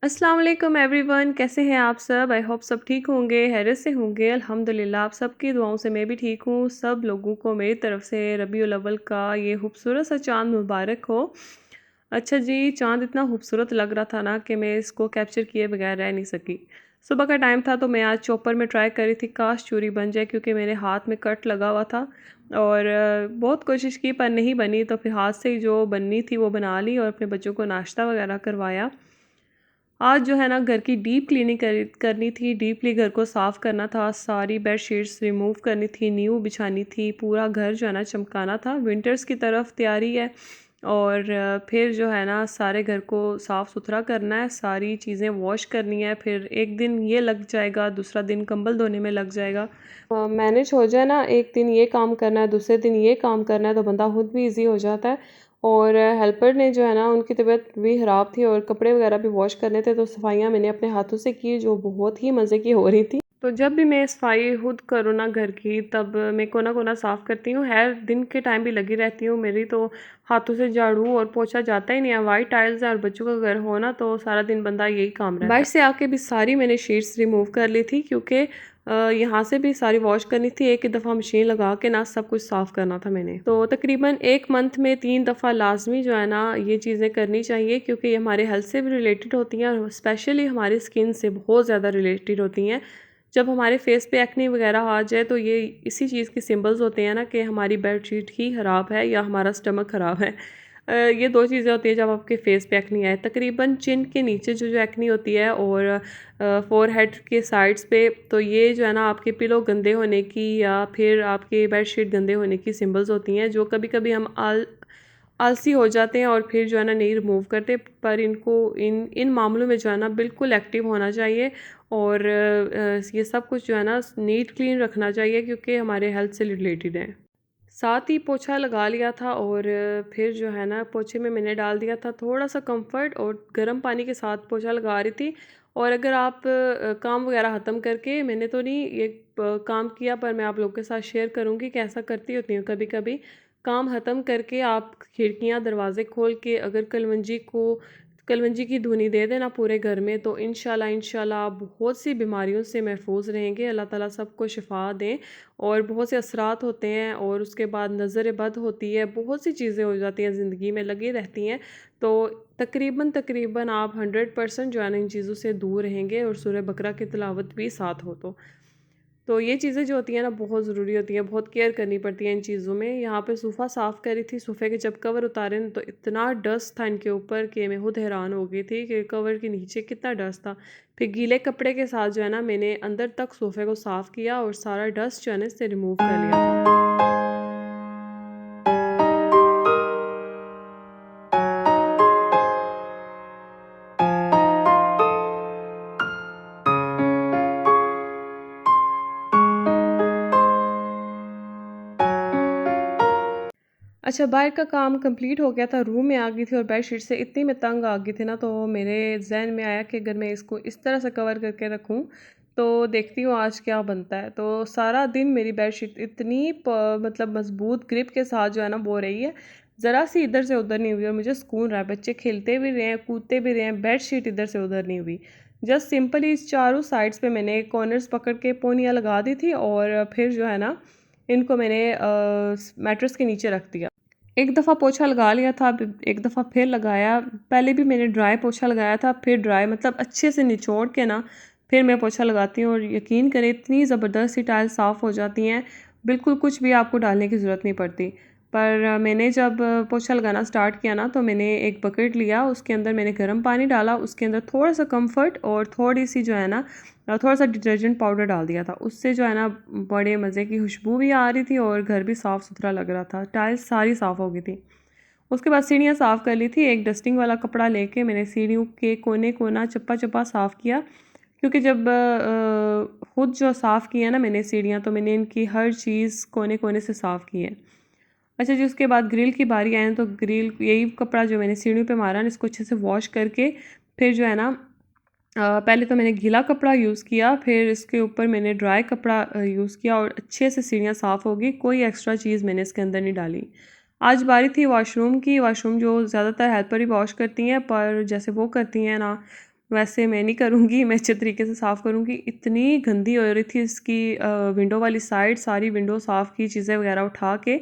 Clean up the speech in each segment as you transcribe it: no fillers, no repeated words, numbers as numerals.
अस्सलाम वालेकुम एवरीवन, कैसे हैं आप सब। आई होप सब ठीक होंगे, हैरत से होंगे। अल्हम्दुलिल्लाह आप सबकी दुआओं से मैं भी ठीक हूँ। सब लोगों को मेरी तरफ से रबीउल अव्वल का ये खूबसूरत सा चाँद मुबारक हो। अच्छा जी, चाँद इतना खूबसूरत लग रहा था ना कि मैं इसको कैप्चर किए बगैर रह नहीं सकी। सुबह का टाइम था तो मैं आज चॉपर में ट्राई कर रही थी, काश चूरी बन जाए, क्योंकि मेरे हाथ में कट लगा हुआ था और बहुत कोशिश की पर नहीं बनी। तो फिर हाथ से ही जो बननी थी वो बना ली और अपने बच्चों को नाश्ता वगैरह करवाया। आज जो है ना घर की डीप क्लीनिंग करनी थी, डीपली घर को साफ़ करना था, सारी बेडशीट्स रिमूव करनी थी, न्यू बिछानी थी, पूरा घर जो है ना चमकाना था। विंटर्स की तरफ तैयारी है और फिर जो है ना सारे घर को साफ़ सुथरा करना है, सारी चीज़ें वॉश करनी है। फिर एक दिन ये लग जाएगा, दूसरा दिन कंबल धोने में लग जाएगा। मैनेज हो जाए ना, एक दिन ये काम करना है, दूसरे दिन ये काम करना है, तो बंदा खुद भी ईजी हो जाता है। और हेल्पर ने जो है ना उनकी तबीयत भी ख़राब थी और कपड़े वगैरह भी वॉश करने थे, तो सफाइयाँ मैंने अपने हाथों से की, जो बहुत ही मज़े की हो रही थी। तो जब भी मैं सफाई खुद करूँ ना घर की, तब मैं कोना कोना साफ़ करती हूँ। हर दिन के टाइम भी लगी रहती हूँ। मेरी तो हाथों से झाड़ू और पोछा जाता ही नहीं है। वाइट टाइल्स है और बच्चों का घर हो ना, तो सारा दिन बंदा यही काम रहता है। बाहर से आके भी सारी मैंने शीट्स रिमूव कर ली थी, क्योंकि यहाँ से भी सारी वॉश करनी थी। एक ही दफ़ा मशीन लगा के ना सब कुछ साफ़ करना था मैंने। तो तकरीबन एक मंथ में 3 दफ़ा लाजमी जो है ना ये चीज़ें करनी चाहिए, क्योंकि ये हमारे हेल्थ से भी रिलेटेड होती हैं और स्पेशली हमारी स्किन से बहुत ज़्यादा रिलेटेड होती हैं। जब हमारे फेस पे एक्ने वगैरह आ जाए तो ये इसी चीज़ के सिंबल्स होते हैं ना कि हमारी बेडशीट ही ख़राब है या हमारा स्टमक ख़राब है। ये 2 चीज़ें होती हैं जब आपके फेस पे एक्ने आए। तकरीबन चिन के नीचे जो एक्ने होती है और फ़ोरहेड के साइड्स पे, तो ये जो है ना आपके पिलो गंदे होने की या फिर आपके बेडशीट गंदे होने की सिंबल्स होती हैं, जो कभी-कभी हम आलसी हो जाते हैं और फिर जो है ना नहीं रिमूव करते। पर इनको इन इन मामलों में जो है ना बिल्कुल एक्टिव होना चाहिए और ये सब कुछ जो है ना नीट क्लीन रखना चाहिए, क्योंकि हमारे हेल्थ से रिलेटेड है। साथ ही पोछा लगा लिया था और फिर जो है ना पोछे में मैंने डाल दिया था थोड़ा सा कंफर्ट और गर्म पानी के साथ पोछा लगा रही थी। और अगर आप काम वगैरह ख़त्म करके, मैंने तो नहीं ये काम किया, पर मैं आप लोगों के साथ शेयर करूँगी कि ऐसा करती होती हूँ कभी कभी। काम ख़त्म करके आप खिड़कियाँ दरवाजे खोल के अगर कलवंजी की धुनी दे देना पूरे घर में, तो इंशाल्लाह इंशाल्लाह आप बहुत सी बीमारियों से महफूज रहेंगे। अल्लाह ताला सबको शिफा दें। और बहुत से असरात होते हैं और उसके बाद नज़र बद होती है, बहुत सी चीज़ें हो जाती हैं ज़िंदगी में लगी रहती हैं। तो तकरीबन तकरीबन आप 100% जो है ना इन चीज़ों से दूर रहेंगे और सूरह बकरा की तिलावत भी साथ हो। तो ये चीज़ें जो होती हैं ना बहुत ज़रूरी होती हैं, बहुत केयर करनी पड़ती है इन चीज़ों में। यहाँ पे सोफ़ा साफ़ करी थी, सोफ़े के जब कवर उतारे न, तो इतना डस्ट था इनके ऊपर कि मैं खुद हैरान हो गई थी कि कवर के नीचे कितना डस्ट था। फिर गीले कपड़े के साथ जो है ना मैंने अंदर तक सोफ़े को साफ़ किया और सारा डस्ट जो है ना इससे रिमूव कर लिया था। अच्छा, बाहर का काम कंप्लीट हो गया था, रूम में आ गई थी और बेडशीट से इतनी मैं तंग आ गई थी ना, तो मेरे ज़हन में आया कि अगर मैं इसको इस तरह से कवर करके रखूँ तो देखती हूँ आज क्या बनता है। तो सारा दिन मेरी बेडशीट इतनी मतलब मजबूत ग्रिप के साथ जो है ना वो रही है, ज़रा सी इधर से उधर नहीं हुई और मुझे सुकून रहा है। बच्चे खेलते भी रहे हैं, कूदते भी रहे हैं, बेडशीट इधर से उधर नहीं हुई। जस्ट सिंपली इस चारों साइड्स पे मैंने कॉर्नर्स पकड़ के पोनियाँ लगा दी थी और फिर जो है ना इनको मैंने मैट्रेस के नीचे रख दिया। एक दफ़ा पोछा लगा लिया था, अब एक दफ़ा फिर लगाया। पहले भी मैंने ड्राई पोछा लगाया था, फिर ड्राई मतलब अच्छे से निचोड़ के ना फिर मैं पोछा लगाती हूँ और यकीन करें इतनी ज़बरदस्त सी टाइल्स साफ़ हो जाती हैं, बिल्कुल कुछ भी आपको डालने की ज़रूरत नहीं पड़ती। पर मैंने जब पोछा लगाना स्टार्ट किया ना, तो मैंने एक बकेट लिया, उसके अंदर मैंने गर्म पानी डाला, उसके अंदर थोड़ा-सा कम्फ़र्ट और थोड़ी-सी जो है ना थोड़ा-सा डिटर्जेंट पाउडर डाल दिया था। उससे जो है ना बड़े मज़े की खुशबू भी आ रही थी और घर भी साफ़-सुथरा लग रहा था। टाइल्स सारी साफ़ हो गई थी। उसके बाद सीढ़ियाँ साफ़ कर ली थी। एक डस्टिंग वाला कपड़ा लेके मैंने सीढ़ियों के कोने-कोना, चप्पा-चप्पा साफ़ किया, क्योंकि जब खुद जो साफ़ की है ना मैंने सीढ़ियाँ, तो मैंने इनकी हर चीज़ कोने-कोने से साफ़ की है। अच्छा जी, उसके बाद ग्रिल की बारी आई ना, तो ग्रिल यही कपड़ा जो मैंने सीढ़ियों पे मारा ना, इसको अच्छे से वॉश करके फिर जो है ना पहले तो मैंने गीला कपड़ा यूज़ किया, फिर इसके ऊपर मैंने ड्राई कपड़ा यूज़ किया और अच्छे से सीढ़ियाँ साफ़ हो गई। कोई एक्स्ट्रा चीज़ मैंने इसके अंदर नहीं डाली। आज बारी थी वॉशरूम की। वॉशरूम जो ज़्यादातर हेल्पर ही वॉश करती हैं, पर जैसे वो करती हैं ना, वैसे मैं नहीं करूँगी, मैं अच्छे तरीके से साफ़ करूँगी। इतनी गंदी हो रही थी इसकी विंडो वाली साइड, सारी विंडो साफ़ की, चीज़ें वगैरह उठा के,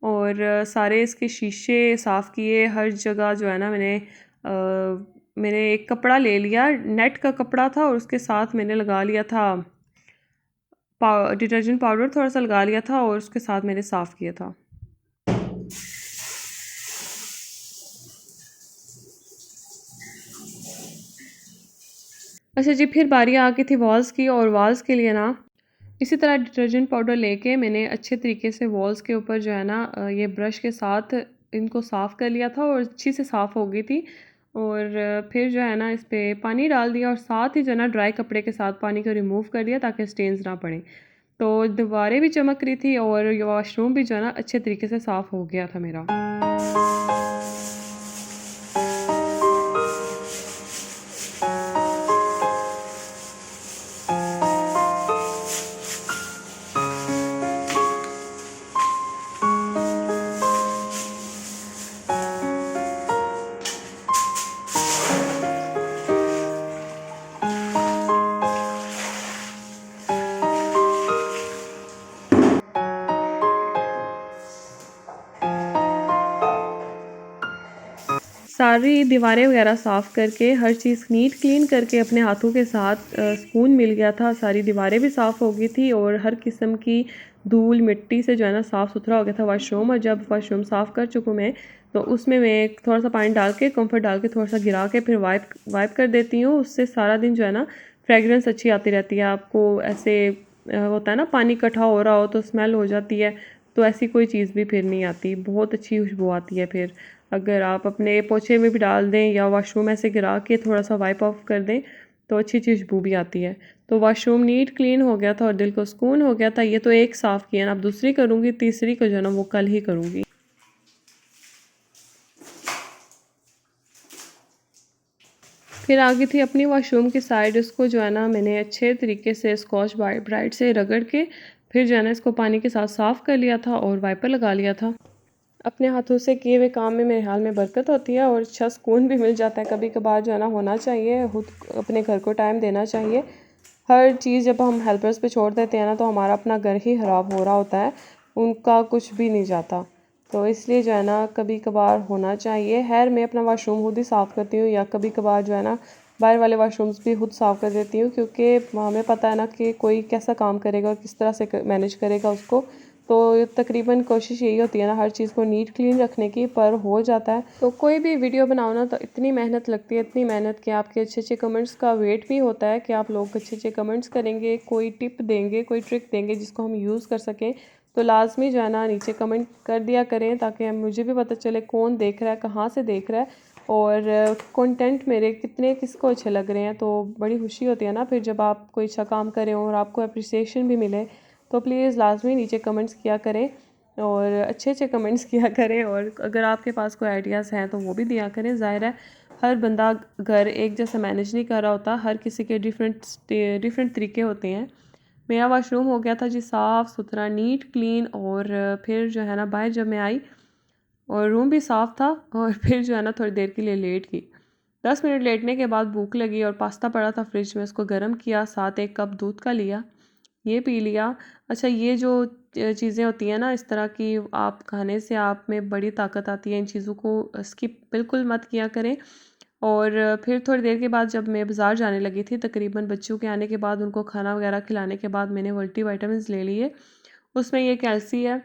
और सारे इसके शीशे साफ़ किए। हर जगह जो है ना मैंने एक कपड़ा ले लिया, नेट का कपड़ा था, और उसके साथ मैंने लगा लिया था डिटर्जेंट पाउडर, थोड़ा सा लगा लिया था, और उसके साथ मैंने साफ़ किया था। अच्छा जी, फिर बारी आ गई थी वॉल्स की, और वॉल्स के लिए ना इसी तरह डिटर्जेंट पाउडर लेके मैंने अच्छे तरीके से वॉल्स के ऊपर जो है ना ये ब्रश के साथ इनको साफ़ कर लिया था, और अच्छी से साफ़ हो गई थी। और फिर जो है ना इस पे पानी डाल दिया, और साथ ही जो है ना ड्राई कपड़े के साथ पानी को रिमूव कर दिया ताकि स्टेन्स ना पड़े। तो दीवारें भी चमक रही थी, और ये वॉशरूम भी जो है ना अच्छे तरीके से साफ़ हो गया था मेरा। सारी दीवारें वगैरह साफ़ करके, हर चीज़ नीट क्लीन करके अपने हाथों के साथ सुकून मिल गया था। सारी दीवारें भी साफ़ हो गई थी, और हर किस्म की धूल मिट्टी से जो है ना साफ़ सुथरा हो गया था वॉशरूम। और जब वॉशरूम साफ़ कर चुकूँ मैं, तो उसमें मैं थोड़ा सा पानी डाल के, कम्फर्ट डाल के, थोड़ा सा गिरा के फिर वाइप कर देती हूँ। उससे सारा दिन जो है ना फ्रेगरेंस अच्छी आती रहती है। आपको ऐसे होता है ना पानी इकट्ठा हो रहा हो तो स्मेल हो जाती है, तो ऐसी कोई चीज़ भी फिर नहीं आती। बहुत अच्छी खुशबू आती है फिर। अगर आप अपने पोछे में भी डाल दें या वॉशरूम ऐसे गिरा के थोड़ा सा वाइप ऑफ कर दें, तो अच्छी अच्छी खुशबू भी आती है। तो वॉशरूम नीट क्लीन हो गया था, और दिल को सुकून हो गया था। ये तो एक साफ़ किया ना, अब दूसरी करूँगी, तीसरी को जो है ना वो कल ही करूँगी। फिर आ गई थी अपनी वॉशरूम की साइड। इसको जो है ना मैंने अच्छे तरीके से स्कॉच ब्राइट से रगड़ के फिर जो है ना इसको पानी के साथ साफ़ कर लिया था, और वाइपर लगा लिया था। अपने हाथों से किए हुए काम में मेरे हाल में बरकत होती है, और अच्छा सुकून भी मिल जाता है। कभी कभार जो है ना होना चाहिए, खुद अपने घर को टाइम देना चाहिए। हर चीज़ जब हम हेल्पर्स पे छोड़ देते हैं ना, तो हमारा अपना घर ही ख़राब हो रहा होता है, उनका कुछ भी नहीं जाता। तो इसलिए जो है ना कभी कभार होना चाहिए। खैर, मैं अपना वाशरूम खुद ही साफ़ करती हूँ, या कभी कभार जो है ना बाहर वाले वाशरूम्स भी खुद साफ़ कर देती हूँ, क्योंकि हमें पता है ना कि कोई कैसा काम करेगा और किस तरह से मैनेज करेगा उसको। तो तकरीबन कोशिश यही होती है ना हर चीज़ को नीट क्लीन रखने की, पर हो जाता है। तो कोई भी वीडियो बनाओ ना, तो इतनी मेहनत लगती है, इतनी मेहनत कि आपके अच्छे अच्छे कमेंट्स का वेट भी होता है कि आप लोग अच्छे अच्छे कमेंट्स करेंगे, कोई टिप देंगे, कोई ट्रिक देंगे जिसको हम यूज़ कर सकें। तो लाजमी जो है ना नीचे कमेंट कर दिया करें, ताकि मुझे भी पता चले कौन देख रहा है, कहाँ से देख रहा है, और कंटेंट मेरे कितने किसको अच्छे लग रहे हैं। तो बड़ी खुशी होती है ना फिर जब आप कोई अच्छा काम करें और आपको अप्रिसिएशन भी मिले। तो प्लीज़ लाजमी नीचे कमेंट्स किया करें, और अच्छे अच्छे कमेंट्स किया करें। और अगर आपके पास कोई आइडियाज़ हैं तो वो भी दिया करें। ज़ाहिर है हर बंदा घर एक जैसा मैनेज नहीं कर रहा होता, हर किसी के डिफरेंट तरीके होते हैं। मेरा वाशरूम हो गया था जी साफ़ सुथरा, नीट क्लीन। और फिर जो है ना बाहर जब मैं आई, और रूम भी साफ़ था, और फिर जो है ना थोड़ी देर के लिए लेट गई। 10 मिनट लेटने के बाद भूख लगी, और पास्ता पड़ा था फ्रिज में, उसको गर्म किया, साथ एक कप दूध का लिया, ये पी लिया। अच्छा, ये जो चीज़ें होती हैं ना इस तरह की, आप खाने से आप में बड़ी ताकत आती है। इन चीज़ों को स्किप बिल्कुल मत किया करें। और फिर थोड़ी देर के बाद जब मैं बाज़ार जाने लगी थी, तकरीबन बच्चों के आने के बाद, उनको खाना वगैरह खिलाने के बाद, मैंने मल्टीविटामिन्स ले लिए। उसमें ये कैल्सी है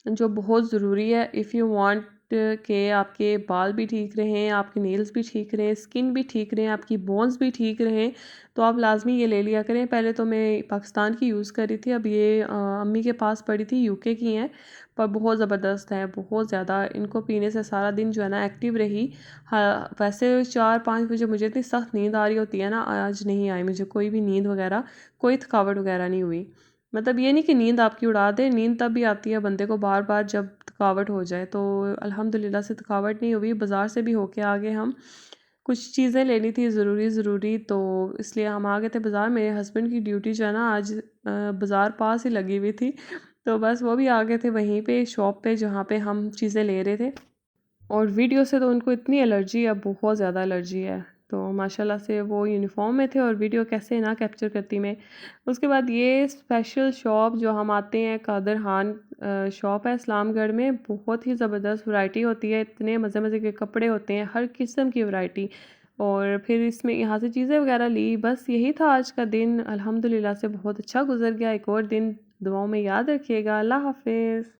जो बहुत ज़रूरी है। इफ़ यू वांट के आपके बाल भी ठीक रहें, आपके नेल्स भी ठीक रहें, स्किन भी ठीक रहें, आपकी बोन्स भी ठीक रहें, तो आप लाज़मी ये ले लिया करें। पहले तो मैं पाकिस्तान की यूज़ कर रही थी, अब ये अम्मी के पास पड़ी थी, यूके की हैं, पर बहुत ज़बरदस्त है, बहुत ज़्यादा। इनको पीने से सारा दिन जो है ना एक्टिव रही। हाँ, वैसे 4-5 बजे मुझे इतनी सख्त नींद आ रही होती है ना, आज नहीं आई मुझे कोई भी नींद वगैरह, कोई थकावट वगैरह नहीं हुई। मतलब ये नहीं कि नींद आपकी उड़ा दे, नींद तब भी आती है बंदे को बार बार जब थकावट हो जाए। तो अल्हम्दुलिल्लाह से थकावट नहीं हुई। बाज़ार से भी होके आ गए हम, कुछ चीज़ें लेनी थी ज़रूरी, तो इसलिए हम आ गए थे बाज़ार। मेरे हस्बैंड की ड्यूटी जो है ना आज बाज़ार पास ही लगी हुई थी, तो बस वो भी आ गए थे वहीं पे शॉप पे जहाँ पे हम चीज़ें ले रहे थे। और वीडियो से तो उनको इतनी एलर्जी है, बहुत ज़्यादा एलर्जी है। तो माशाल्लाह से वो यूनिफॉर्म में थे और वीडियो कैसे ना कैप्चर करती मैं। उसके बाद ये स्पेशल शॉप जो हम आते हैं कादर खान शॉप है इस्लामगढ़ में, बहुत ही ज़बरदस्त वैरायटी होती है, इतने मज़े मज़े के कपड़े होते हैं, हर किस्म की वैरायटी। और फिर इसमें यहाँ से चीज़ें वगैरह ली। बस यही था आज का दिन, अल्हम्दुलिल्लाह से बहुत अच्छा गुजर गया। एक और दिन दुआओं में याद रखिएगा। अल्लाह हाफिज़।